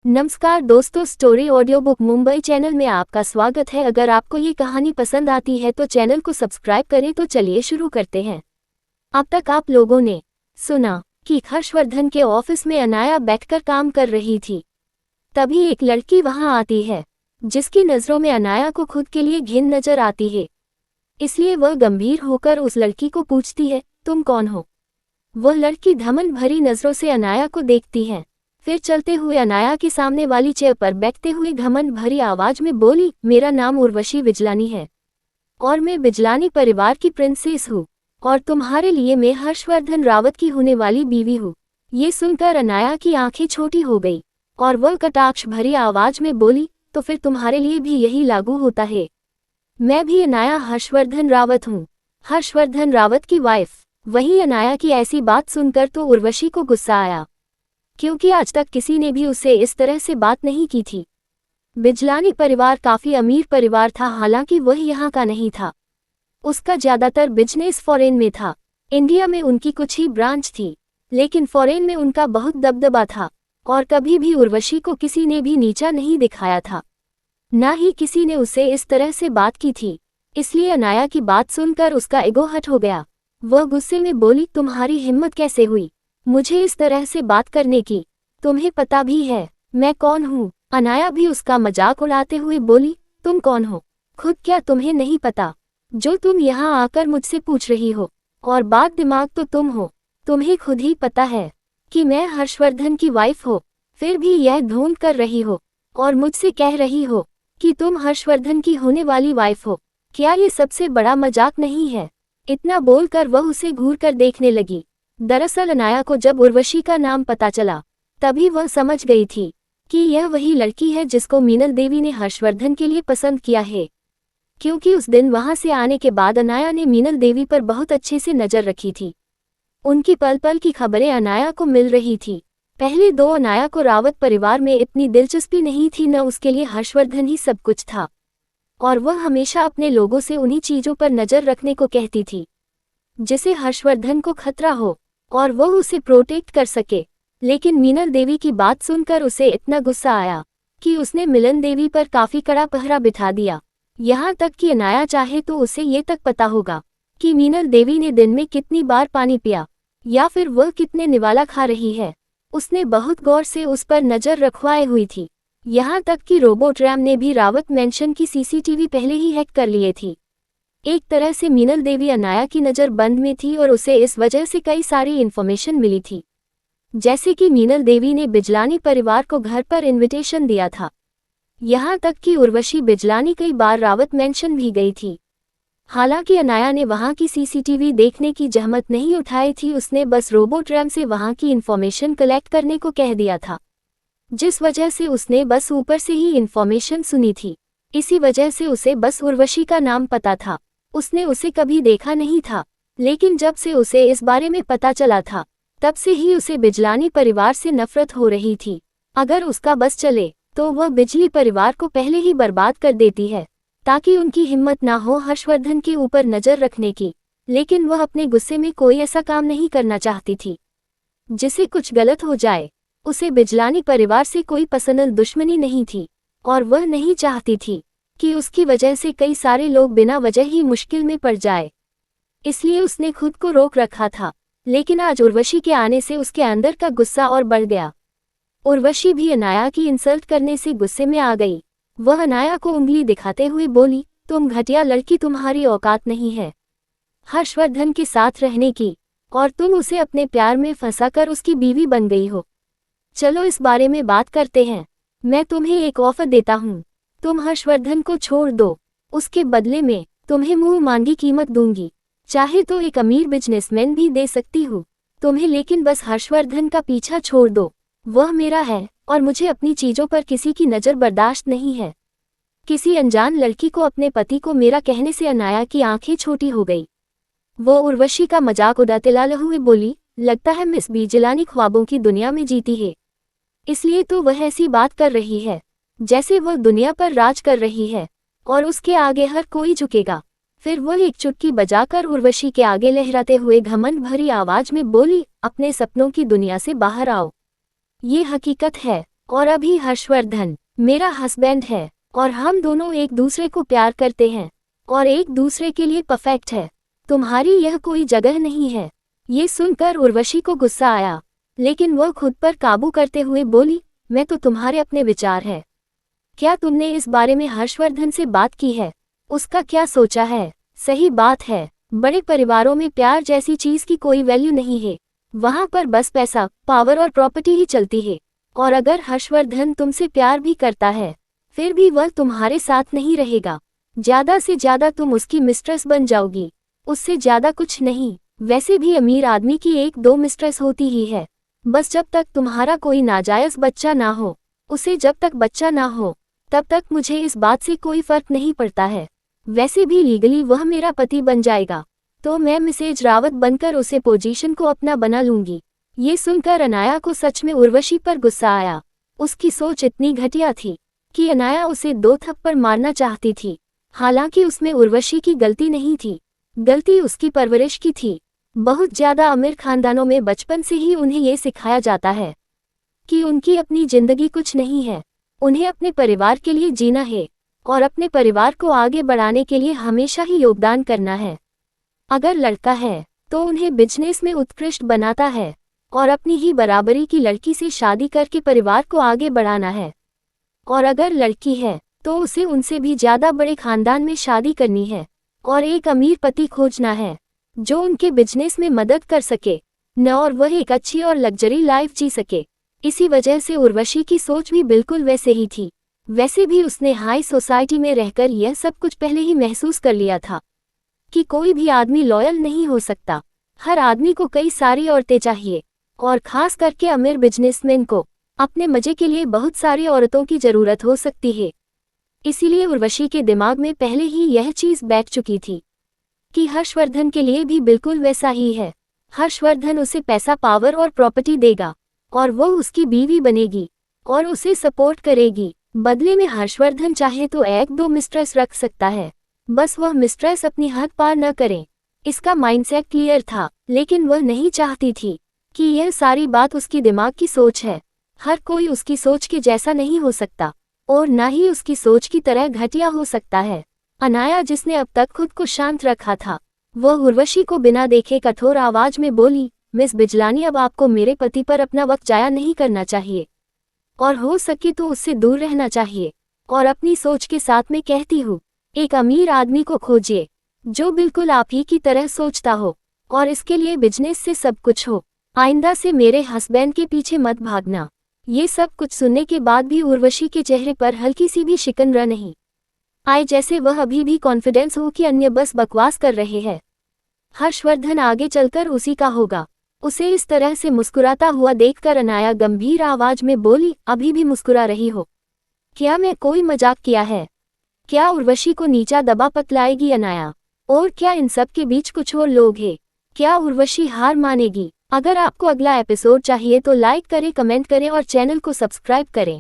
नमस्कार दोस्तों, story audio book Mumbai channel में आपका स्वागत है। अगर आपको ये कहानी पसंद आती है तो चैनल को सब्सक्राइब करें। तो चलिए शुरू करते हैं। अब तक आप लोगों ने सुना कि हर्षवर्धन के ऑफिस में अनाया बैठकर काम कर रही थी। तभी एक लड़की वहां आती है जिसकी नज़रों में अनाया को खुद के लिए घिन नजर आती है। इसलिए वह गंभीर होकर उस लड़की को पूछती है, तुम कौन हो? वह लड़की धमन भरी नजरों से अनाया को देखती है, फिर चलते हुए अनाया के सामने वाली चेयर पर बैठते हुए घमंड भरी आवाज में बोली, मेरा नाम उर्वशी बिजलानी है और मैं बिजलानी परिवार की प्रिंसेस हूँ और तुम्हारे लिए मैं हर्षवर्धन रावत की होने वाली बीवी हूँ। ये सुनकर अनाया की आंखें छोटी हो गई और वह कटाक्ष भरी आवाज में बोली, तो फिर तुम्हारे लिए भी यही लागू होता है? मैं भी अनाया हर्षवर्धन रावत हूँ, हर्षवर्धन रावत की वाइफ। वहीं अनाया की ऐसी बात सुनकर तो उर्वशी को गुस्सा आया, क्योंकि आज तक किसी ने भी उसे इस तरह से बात नहीं की थी। बिजलानी परिवार काफी अमीर परिवार था, हालांकि वह यहाँ का नहीं था। उसका ज्यादातर बिजनेस फॉरेन में था। इंडिया में उनकी कुछ ही ब्रांच थी, लेकिन फॉरेन में उनका बहुत दबदबा था और कभी भी उर्वशी को किसी ने भी नीचा नहीं दिखाया था, ना ही किसी ने उसे इस तरह से बात की थी। इसलिए अनाया की बात सुनकर उसका ईगो हर्ट हो गया। वह गुस्से में बोली, तुम्हारी हिम्मत कैसे हुई मुझे इस तरह से बात करने की? तुम्हें पता भी है मैं कौन हूँ? अनाया भी उसका मजाक उड़ाते हुए बोली, तुम कौन हो? खुद क्या तुम्हें नहीं पता जो तुम यहाँ आकर मुझसे पूछ रही हो? और बात दिमाग तो तुम हो, तुम्हें खुद ही पता है कि मैं हर्षवर्धन की वाइफ हो, फिर भी यह ढोंग कर रही हो और मुझसे कह रही हो कि तुम हर्षवर्धन की होने वाली वाइफ हो। क्या ये सबसे बड़ा मजाक नहीं है? इतना बोलकर वह उसे घूर कर देखने लगी। दरअसल अनाया को जब उर्वशी का नाम पता चला तभी वह समझ गई थी कि यह वही लड़की है जिसको मीनल देवी ने हर्षवर्धन के लिए पसंद किया है, क्योंकि उस दिन वहां से आने के बाद अनाया ने मीनल देवी पर बहुत अच्छे से नजर रखी थी। उनकी पल पल की खबरें अनाया को मिल रही थी। पहले दो अनाया को रावत परिवार में इतनी दिलचस्पी नहीं थी, न उसके लिए हर्षवर्धन ही सब कुछ था और वह हमेशा अपने लोगों से उन्हीं चीजों पर नजर रखने को कहती थी जिसे हर्षवर्धन को खतरा हो और वह उसे प्रोटेक्ट कर सके। लेकिन मीनल देवी की बात सुनकर उसे इतना गुस्सा आया कि उसने मिलन देवी पर काफी कड़ा पहरा बिठा दिया। यहाँ तक कि अनाया चाहे तो उसे ये तक पता होगा कि मीनल देवी ने दिन में कितनी बार पानी पिया या फिर वह कितने निवाला खा रही है। उसने बहुत गौर से उस पर नजर रखवाए हुई थी। यहाँ तक कि रोबोट रैम ने भी रावत मेंशन की सीसीटीवी पहले ही हैक कर लिए थी। एक तरह से मीनल देवी अनाया की नज़र बंद में थी और उसे इस वजह से कई सारी इन्फॉर्मेशन मिली थी, जैसे कि मीनल देवी ने बिजलानी परिवार को घर पर इनविटेशन दिया था। यहाँ तक कि उर्वशी बिजलानी कई बार रावत मेंशन भी गई थी। हालांकि अनाया ने वहां की सीसीटीवी देखने की जहमत नहीं उठाई थी, उसने बस रोबोट रैम से वहां की इन्फॉर्मेशन कलेक्ट करने को कह दिया था, जिस वजह से उसने बस ऊपर से ही इन्फॉर्मेशन सुनी थी। इसी वजह से उसे बस उर्वशी का नाम पता था। उसने उसे कभी देखा नहीं था, लेकिन जब से उसे इस बारे में पता चला था तब से ही उसे बिजलानी परिवार से नफरत हो रही थी। अगर उसका बस चले तो वह बिजली परिवार को पहले ही बर्बाद कर देती है ताकि उनकी हिम्मत ना हो हर्षवर्धन के ऊपर नजर रखने की। लेकिन वह अपने गुस्से में कोई ऐसा काम नहीं करना चाहती थी जिससे कुछ गलत हो जाए। उसे बिजलानी परिवार से कोई पर्सनल दुश्मनी नहीं थी और वह नहीं चाहती थी कि उसकी वजह से कई सारे लोग बिना वजह ही मुश्किल में पड़ जाए। इसलिए उसने खुद को रोक रखा था। लेकिन आज उर्वशी के आने से उसके अंदर का गुस्सा और बढ़ गया। उर्वशी भी अनाया की इंसल्ट करने से गुस्से में आ गई। वह अनाया को उंगली दिखाते हुए बोली, तुम घटिया लड़की, तुम्हारी औकात नहीं है हर्षवर्धन के साथ रहने की और तुम उसे अपने प्यार में फंसाकर उसकी बीवी बन गई हो। चलो इस बारे में बात करते हैं। मैं तुम्हें एक ऑफर देता हूँ, तुम हर्षवर्धन को छोड़ दो, उसके बदले में तुम्हें मुंह मांगी कीमत दूंगी। चाहे तो एक अमीर बिजनेसमैन भी दे सकती हूँ तुम्हें, लेकिन बस हर्षवर्धन का पीछा छोड़ दो। वह मेरा है और मुझे अपनी चीजों पर किसी की नज़र बर्दाश्त नहीं है। किसी अनजान लड़की को अपने पति को मेरा कहने से अनाया की आंखें छोटी हो गई। वो उर्वशी का मजाक उड़ाते हुए बोली, लगता है मिस बिजलानी ख्वाबों की दुनिया में जीती है, इसलिए तो वह ऐसी बात कर रही है जैसे वह दुनिया पर राज कर रही है और उसके आगे हर कोई झुकेगा। फिर वह एक चुटकी बजाकर उर्वशी के आगे लहराते हुए घमंड भरी आवाज में बोली, अपने सपनों की दुनिया से बाहर आओ। ये हकीकत है और अभी हर्षवर्धन मेरा हस्बैंड है और हम दोनों एक दूसरे को प्यार करते हैं और एक दूसरे के लिए परफेक्ट है। तुम्हारी यह कोई जगह नहीं है। ये सुनकर उर्वशी को गुस्सा आया, लेकिन वह खुद पर काबू करते हुए बोली, मैं तो तुम्हारे अपने विचार है। क्या तुमने इस बारे में हर्षवर्धन से बात की है? उसका क्या सोचा है? सही बात है, बड़े परिवारों में प्यार जैसी चीज की कोई वैल्यू नहीं है। वहां पर बस पैसा, पावर और प्रॉपर्टी ही चलती है। और अगर हर्षवर्धन तुमसे प्यार भी करता है, फिर भी वह तुम्हारे साथ नहीं रहेगा। ज्यादा से ज्यादा तुम उसकी मिस्ट्रेस बन जाओगी, उससे ज्यादा कुछ नहीं। वैसे भी अमीर आदमी की एक दो मिस्ट्रेस होती ही है। बस जब तक तुम्हारा कोई नाजायज बच्चा ना हो, उसे जब तक बच्चा ना हो, तब तक मुझे इस बात से कोई फर्क नहीं पड़ता है। वैसे भी लीगली वह मेरा पति बन जाएगा, तो मैं मिसेज रावत बनकर उसे पोजीशन को अपना बना लूंगी। ये सुनकर अनाया को सच में उर्वशी पर गुस्सा आया। उसकी सोच इतनी घटिया थी कि अनाया उसे 2 थप्पड़ मारना चाहती थी। हालांकि उसमें उर्वशी की गलती नहीं थी, गलती उसकी परवरिश की थी। बहुत ज्यादा अमीर खानदानों में बचपन से ही उन्हें ये सिखाया जाता है कि उनकी अपनी जिंदगी कुछ नहीं है, उन्हें अपने परिवार के लिए जीना है और अपने परिवार को आगे बढ़ाने के लिए हमेशा ही योगदान करना है। अगर लड़का है तो उन्हें बिजनेस में उत्कृष्ट बनाता है और अपनी ही बराबरी की लड़की से शादी करके परिवार को आगे बढ़ाना है। और अगर लड़की है तो उसे उनसे भी ज्यादा बड़े खानदान में शादी करनी है और एक अमीर पति खोजना है जो उनके बिजनेस में मदद कर सके न, और वह एक अच्छी और लग्जरी लाइफ जी सके। इसी वजह से उर्वशी की सोच भी बिल्कुल वैसे ही थी। वैसे भी उसने हाई सोसाइटी में रहकर यह सब कुछ पहले ही महसूस कर लिया था कि कोई भी आदमी लॉयल नहीं हो सकता। हर आदमी को कई सारी औरतें चाहिए और खास करके अमीर बिजनेसमैन को अपने मजे के लिए बहुत सारी औरतों की जरूरत हो सकती है। इसीलिए उर्वशी के दिमाग में पहले ही यह चीज बैठ चुकी थी कि हर्षवर्धन के लिए भी बिल्कुल वैसा ही है। हर्षवर्धन उसे पैसा, पावर और प्रॉपर्टी देगा और वो उसकी बीवी बनेगी और उसे सपोर्ट करेगी। बदले में हर्षवर्धन चाहे तो 1-2 मिस्ट्रेस रख सकता है, बस वह मिस्ट्रेस अपनी हद पार न करे। इसका माइंडसेट क्लियर था, लेकिन वह नहीं चाहती थी कि यह सारी बात उसकी दिमाग की सोच है। हर कोई उसकी सोच के जैसा नहीं हो सकता और ना ही उसकी सोच की तरह घटिया हो सकता है। अनाया, जिसने अब तक खुद को शांत रखा था, वह उर्वशी को बिना देखे कठोर आवाज में बोली, मिस बिजलानी, अब आपको मेरे पति पर अपना वक्त जाया नहीं करना चाहिए और हो सके तो उससे दूर रहना चाहिए। और अपनी सोच के साथ में कहती हूँ, एक अमीर आदमी को खोजिए जो बिल्कुल आप ही की तरह सोचता हो और इसके लिए बिजनेस से सब कुछ हो। आइंदा से मेरे हस्बैंड के पीछे मत भागना। ये सब कुछ सुनने के बाद भी उर्वशी के चेहरे पर हल्की सी भी शिकन नहीं आई, जैसे वह अभी भी कॉन्फिडेंस हो कि अन्य बस बकवास कर रहे हैं। हर्षवर्धन आगे चलकर उसी का होगा। उसे इस तरह से मुस्कुराता हुआ देखकर अनाया गंभीर आवाज में बोली, अभी भी मुस्कुरा रही हो? क्या मैं कोई मजाक किया है? क्या उर्वशी को नीचा दबा पतलाएगी अनाया? और क्या इन सब के बीच कुछ और लोग हैं? क्या उर्वशी हार मानेगी? अगर आपको अगला एपिसोड चाहिए तो लाइक करें, कमेंट करें और चैनल को सब्सक्राइब करें।